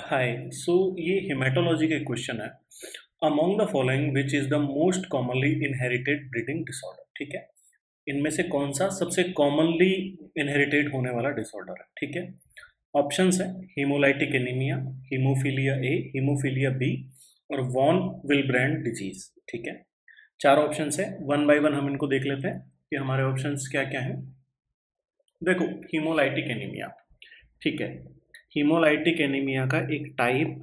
हाय सो ये हेमेटोलॉजी का क्वेश्चन है। Among the following which is the most commonly inherited breeding disorder. ठीक है, इनमें से कौन सा सबसे कॉमनली इनहेरिटेड होने वाला डिसऑर्डर है। ठीक है, ऑप्शंस है haemolytic anaemia, haemophilia A, haemophilia B और वॉन विलब्रैंड डिजीज। ठीक है, चार ऑप्शंस है, वन बाय वन हम इनको देख लेते हैं कि हमारे ऑप्शंस क्या क्या हैं। देखो, हीमोलाइटिक एनीमिया। ठीक है, हीमोलाइटिक एनीमिया का एक टाइप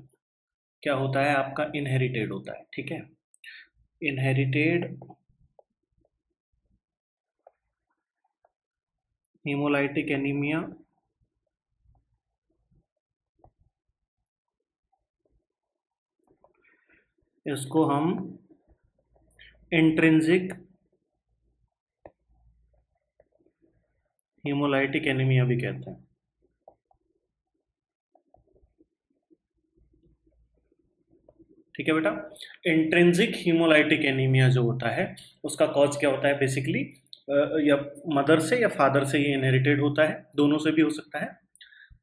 क्या होता है, आपका इनहेरिटेड होता है। ठीक है, इनहेरिटेड हीमोलाइटिक एनीमिया इसको हम इंट्रिंसिक हीमोलाइटिक एनीमिया भी कहते हैं। ठीक है बेटा, इंट्रिंसिक हीमोलाइटिक एनीमिया जो होता है उसका कॉज क्या होता है बेसिकली, या मदर से या फादर से ये इनहेरिटेड होता है, दोनों से भी हो सकता है।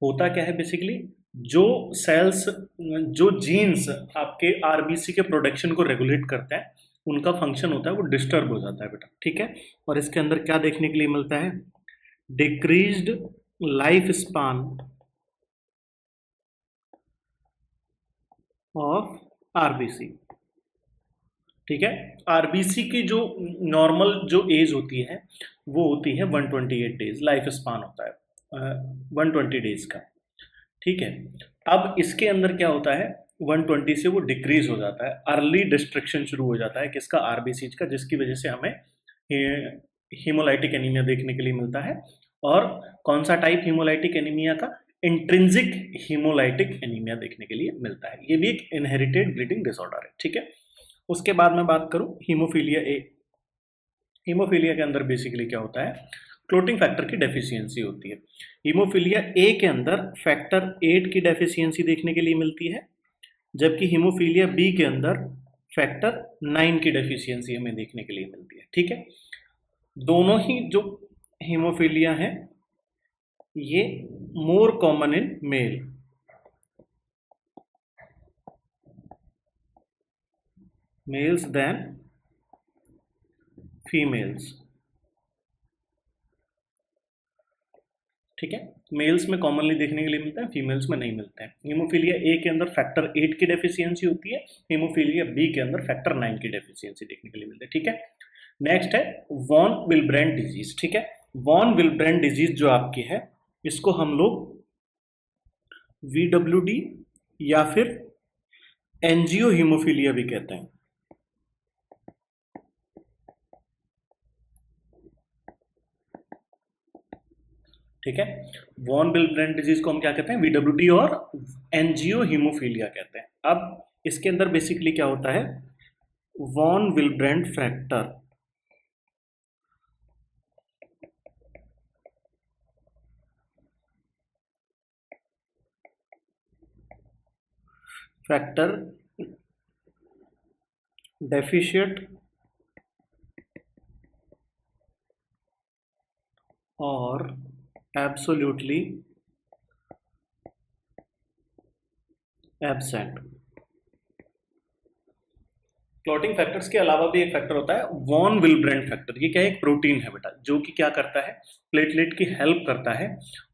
होता क्या है बेसिकली, जो सेल्स, जो जीन्स आपके आरबीसी के प्रोडक्शन को रेगुलेट करते हैं उनका फंक्शन होता है वो डिस्टर्ब हो जाता है बेटा। ठीक है, और इसके अंदर क्या देखने के लिए मिलता है, decreased life span of RBC. ठीक है, आरबीसी की जो नॉर्मल जो एज होती है वो होती है 128 डेज, लाइफ स्पान होता है 120 डेज का। ठीक है, अब इसके अंदर क्या होता है, 120 से वो डिक्रीज हो जाता है, अर्ली डिस्ट्रक्शन शुरू हो जाता है किसका, आरबीसी का, जिसकी वजह से हमें हीमोलाइटिक एनीमिया देखने के लिए मिलता है। और कौन सा टाइप हीमोलाइटिक एनीमिया का, इंट्रिंसिक हीमोलाइटिक एनीमिया देखने के लिए मिलता है। ये भी एक इनहेरिटेड ब्लीडिंग डिसऑर्डर है। ठीक है, उसके बाद मैं बात करूं हीमोफीलिया ए। हीमोफीलिया के अंदर बेसिकली क्या होता है, क्लोटिंग फैक्टर की डेफिशिएंसी होती है। हीमोफीलिया ए के अंदर फैक्टर 8 की डेफिशिएंसी देखने के लिए मिलती है, जबकि हीमोफीलिया बी के अंदर फैक्टर 9 की डेफिशिएंसी हमें देखने के लिए मिलती है। ठीक है, दोनों ही जो हीमोफीलिया है ये more common in male, males than females. ठीक है, मेल्स में कॉमनली देखने के लिए मिलता है, फीमेल्स में नहीं मिलता है। हीमोफीलिया ए के अंदर फैक्टर 8 की डेफिशिएंसी होती है, हीमोफीलिया बी के अंदर फैक्टर 9 की डेफिशिएंसी देखने के लिए मिलती है। ठीक है, नेक्स्ट है वॉन विलब्रेंड डिजीज। ठीक है, वॉन विलब्रेंड डिजीज जो आपकी है इसको हम लोग VWD या फिर एंजियो हीमोफीलिया भी कहते हैं। ठीक है, वॉन विलब्रेंड डिजीज को हम क्या कहते हैं, VWD और एंजियो हीमोफीलिया कहते हैं। अब इसके अंदर बेसिकली क्या होता है, वॉन विलब्रेंड फैक्टर, फैक्टर डेफिशिएट और एब्सोल्युटली एब्सेंट। क्लॉटिंग फैक्टर्स के अलावा भी एक फैक्टर होता है वॉन विलब्रेंड फैक्टर। ये क्या है, एक प्रोटीन है बेटा जो कि क्या करता है, प्लेटलेट की हेल्प करता है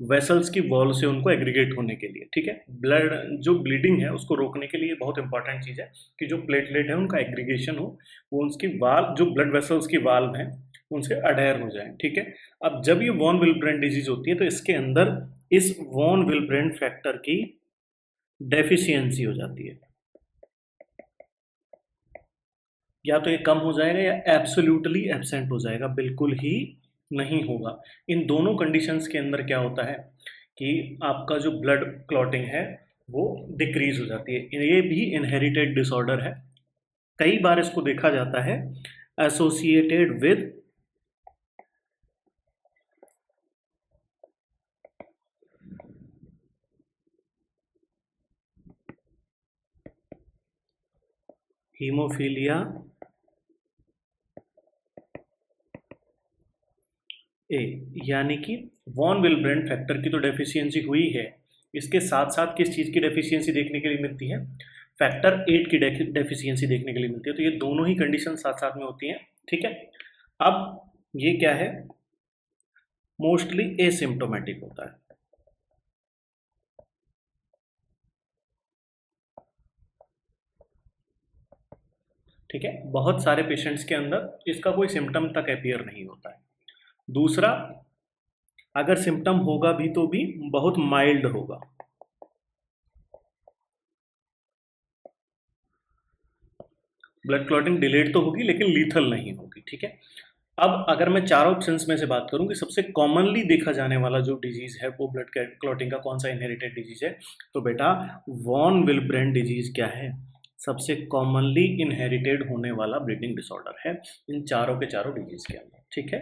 वेसल्स की वॉल से उनको एग्रीगेट होने के लिए। ठीक है, ब्लड जो ब्लीडिंग है उसको रोकने के लिए बहुत इंपॉर्टेंट चीज़ है कि जो प्लेटलेट है उनका एग्रीगेशन हो, वो उसकी वाल, जो ब्लड वेसल्स की वाल्व हैं उनसे अडेयर हो जाए। ठीक है, अब जब ये वॉन विलब्रेंड डिजीज होती है तो इसके अंदर इस वॉन विलब्रेंड फैक्टर की डेफिशिएंसी हो जाती है, या तो ये कम हो जाएगा या एब्सोल्युटली एब्सेंट हो जाएगा, बिल्कुल ही नहीं होगा। इन दोनों कंडीशंस के अंदर क्या होता है कि आपका जो ब्लड क्लॉटिंग है वो डिक्रीज हो जाती है। ये भी इनहेरिटेड डिसऑर्डर है, कई बार इसको देखा जाता है एसोसिएटेड विद हीमोफीलिया ए, यानी कि वॉन विलब्रेंड फैक्टर की तो डेफिशिएंसी हुई है, इसके साथ साथ किस चीज़ की डेफिशिएंसी देखने के लिए मिलती है? फैक्टर 8 की डेफिशिएंसी देखने के लिए मिलती है। तो ये दोनों ही कंडीशन साथ साथ में होती हैं, ठीक है। अब ये क्या है? मोस्टली एसिम्प्टोमेटिक होता है। ठीक है, बहुत सारे पेशेंट्स के अंदर इसका कोई सिम्टम तक अपीयर नहीं होता है। दूसरा, अगर सिम्टम होगा भी तो भी बहुत माइल्ड होगा। ब्लड क्लॉटिंग डिलेड तो होगी लेकिन लीथल नहीं होगी, ठीक है। अब अगर मैं चार ऑप्शंस में से बात करूं कि सबसे कॉमनली देखा जाने वाला जो डिजीज है वो ब्लड क्लॉटिंग का कौन सा इनहेरिटेड डिजीज है, तो बेटा वॉन विलब्रेन डिजीज क्या है? सबसे कॉमनली इनहेरिटेड होने वाला ब्लीडिंग डिसऑर्डर है इन चारों के चारों डिजीज के अंदर, ठीक है।